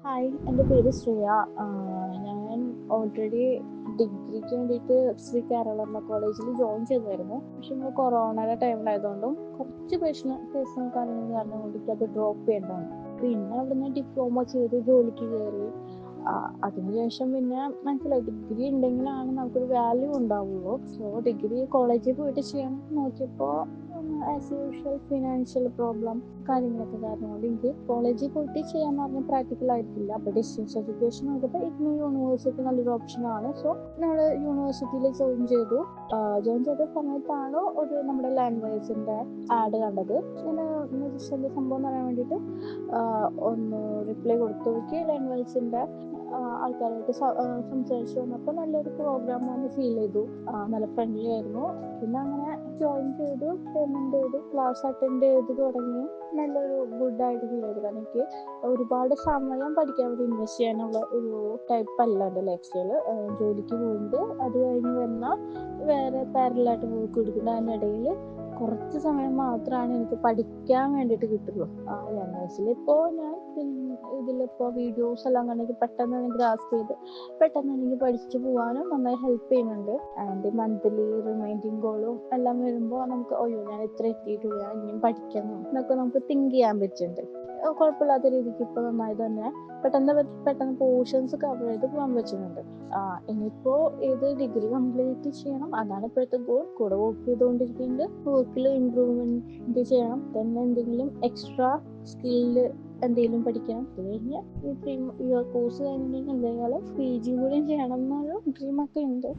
Hi, എൻ്റെ പേര് ശ്രിയ. ഞാൻ ഓൾറെഡി ഡിഗ്രിക്ക് വേണ്ടിയിട്ട് ശ്രീ കേരള കോളേജിൽ ജോയിൻ ചെയ്തായിരുന്നു. പക്ഷെ നമ്മൾ കൊറോണയുടെ ടൈമിലായതുകൊണ്ടും കുറച്ച് പേഴ്സണൽ കാര്യങ്ങൾ കാരണം കൊണ്ടിട്ട് അത് ഡ്രോപ്പ് ചെയ്യേണ്ടതാണ്. പിന്നെ അവിടുന്ന് ഡിപ്ലോമ ചെയ്ത് ജോലിക്ക് കയറി. അതിനുശേഷം പിന്നെ മനസ്സിലായി ഡിഗ്രി ഉണ്ടെങ്കിലാണ് നമുക്കൊരു വാല്യൂ ഉണ്ടാവുള്ളൂ. സോ ഡിഗ്രി കോളേജിൽ പോയിട്ട് ചെയ്യണം നോക്കിയപ്പോൾ ആസ് യൂഷ്വൽ ഫിനാൻഷ്യൽ പ്രോബ്ലം കാര്യങ്ങളൊക്കെ കാരണം കൊണ്ട് എനിക്ക് കോളേജിൽ പോയിട്ട് ചെയ്യാൻ പറഞ്ഞ പ്രാക്ടിക്കൽ ആയിരിക്കില്ല. അപ്പോൾ ഡിസ്റ്റൻസ് എഡ്യൂക്കേഷൻ നോക്കിയപ്പോൾ ഇഗ്നോ യൂണിവേഴ്സിറ്റി നല്ലൊരു ഓപ്ഷനാണ്. സോ നമ്മൾ യൂണിവേഴ്സിറ്റിയിൽ ജോയിൻ ചെയ്ത സമയത്താണ് ഒരു നമ്മുടെ ലാംഗ്വേജിൻ്റെ ആഡ് കണ്ടത്. ഞാൻ ജസ്റ്റ് എൻ്റെ സംഭവം എന്ന് പറയാൻ വേണ്ടിയിട്ട് ഒന്ന് റിപ്ലൈ കൊടുത്തു നോക്കി. ലാംഗ്വേജിൻ്റെ ആൾക്കാരായിട്ട് സംസാരിച്ച് വന്നപ്പോൾ നല്ലൊരു പ്രോഗ്രാം ആണ് ഫീൽ ചെയ്തു. നല്ല ഫ്രണ്ട്ലി ആയിരുന്നു. പിന്നെ അങ്ങനെ ജോയിൻ ചെയ്തു, പേയ്മെൻറ്റ് ചെയ്തു, ക്ലാസ് അറ്റൻഡ് ചെയ്ത് തുടങ്ങി. നല്ലൊരു ഗുഡായിട്ട് ഫീൽ ചെയ്തു. കാരണം എനിക്ക് ഒരുപാട് സമയം പഠിക്കാൻ വേണ്ടി ഇൻവെസ്റ്റ് ചെയ്യാനുള്ള ഒരു ടൈപ്പ് അല്ല എൻ്റെ ലൈഫ് സ്റ്റൈല്. ജോലിക്ക് പോകുന്നത് അത് കഴിഞ്ഞ് വന്നാൽ വേറെ പാരലായിട്ട് വർക്ക് എടുക്കുന്നത്. അതിനിടയിൽ കുറച്ച് സമയം മാത്രമാണ് എനിക്ക് പഠിക്കാൻ വേണ്ടിയിട്ട് കിട്ടുള്ളൂ. ലാംഗ്വേജിൽ ഇപ്പോൾ ഞാൻ ഇതിലിപ്പോൾ വീഡിയോസ് എല്ലാം കണ്ടെങ്കിൽ പെട്ടെന്ന് എനിക്ക് ഗ്രാസ്പ് ചെയ്ത് പെട്ടെന്ന് എനിക്ക് പഠിച്ചു പോകാനും നന്നായി ഹെൽപ്പ് ചെയ്യുന്നുണ്ട്. ആൻഡ് മന്ത്ലി റിമൈൻഡിങ് ഗോളും എല്ലാം വരുമ്പോൾ നമുക്ക് ഞാൻ ഇത്ര എത്തിയിട്ടുള്ളൂ, ഞാൻ ഇനിയും പഠിക്കണം എന്നൊക്കെ നമുക്ക് തിങ്ക് ചെയ്യാൻ പറ്റുന്നുണ്ട്. കുഴപ്പമില്ലാത്ത രീതിക്ക് ഇപ്പോൾ നന്നായി തന്നെ പെട്ടെന്ന് പോർഷൻസ് കവർ ചെയ്ത് പോകാൻ പറ്റുന്നുണ്ട്. ഇനിയിപ്പോൾ ഏത് ഡിഗ്രി കംപ്ലീറ്റ് ചെയ്യണം, അതാണ് ഇപ്പോഴത്തെ ഗോൾ. കൂടെ വർക്ക് ചെയ്തുകൊണ്ടിരിക്കുന്നുണ്ട്. വർക്കിൽ ഇമ്പ്രൂവ്മെൻറ്റ് ചെയ്യണം. പിന്നെ എന്തെങ്കിലും എക്സ്ട്രാ സ്കില്ല് എന്തെങ്കിലും പഠിക്കണം. അത് കഴിഞ്ഞ് ഈ കോഴ്സ് കഴിഞ്ഞിട്ടുണ്ടെങ്കിൽ എന്തെങ്കിലും PG കൂടി ചെയ്യണം എന്നൊരു ഡ്രീമൊക്കെ ഉണ്ട്.